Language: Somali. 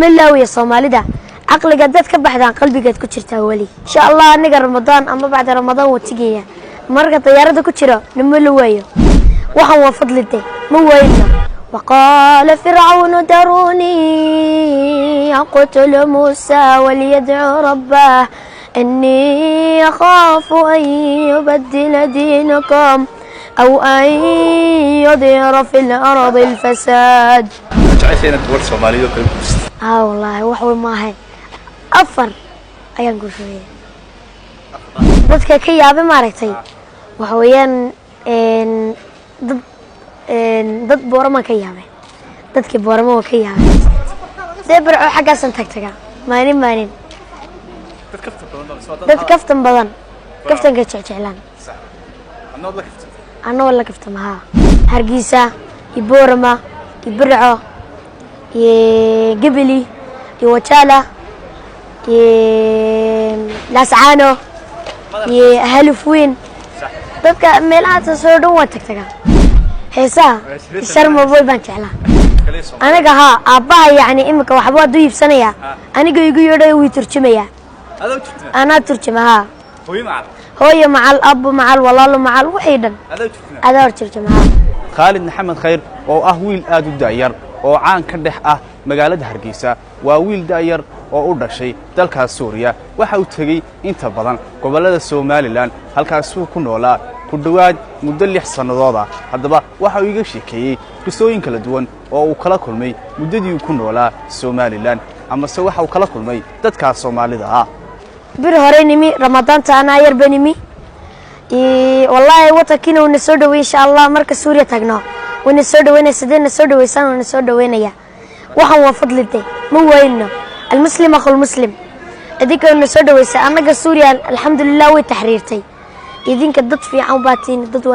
ملاوي الصومالي ده عقل قدرت كبحدان قلبي قد كتشرتها ولي إن شاء الله نقر رمضان أما بعد رمضان وتجيه مرة طيارة كتشرة نملويه وهو فضل الدين مو وينه. وقال فرعون دروني أقتل موسى وليدعو ربه إني أخاف أن يبدل دينكم أو أن يظهر في الأرض الفساد. عايشين الدول الصومالية وكذا. والله وحول ما هي أفر أيام قول شوية dadka ka yaabay maaragtay waxa weeyaan dad boorama ka yaabay dadkii boorama oo ka yaabay deebar xagaasan tagtaga maalin dad kaftan badan kaftan ka jeclaan anoo la kaftan ha hargeysa iyo boorama iyo burco iyo gabali iyo wajala iyo laascaano يا هالفوين dadka meelaha soo dhow waa tagtaga heesaa sharma boy baan jeclaa anaga ha aabbaha yaani imika waxba u iibsanaya aniga igu yeedhay uu turjumaya ana turjumaha hooyo macal abu macal walaalo macal wixii dhan adaa turjumaha Khalid Maxamed Khayr oo ah wiil aad u daayar oo caan ka dhex ah magaalada Hargeysa waa wiil daayar oo u dhashay dalka Suuriya waxa uu tagay inta badan gobolada Soomaaliland halkaas uu ku noolaa ku dhawaad muddo 6 sanadood ah haddaba waxa uu iga sheekeeyay qisooyin kala duwan oo uu kala kulmay muddadii uu ku noolaa Soomaaliland ama se waxa uu kala kulmay dadka Soomaalida ah bir hore nimi Ramadan taana yar banimi wallahi watakiina uu soo dhaweey insha Allah marka Suuriya tagno wana soo dhaweynaa sideen soo dhaweeysan wana soo dhaweynaya waxaan waa fadlite ma wayno المسلم أخو المسلم إذيك النسود ويسا أنا قصوري الحمد لله وتحريرتي إذيك الضد في عوباتين ضد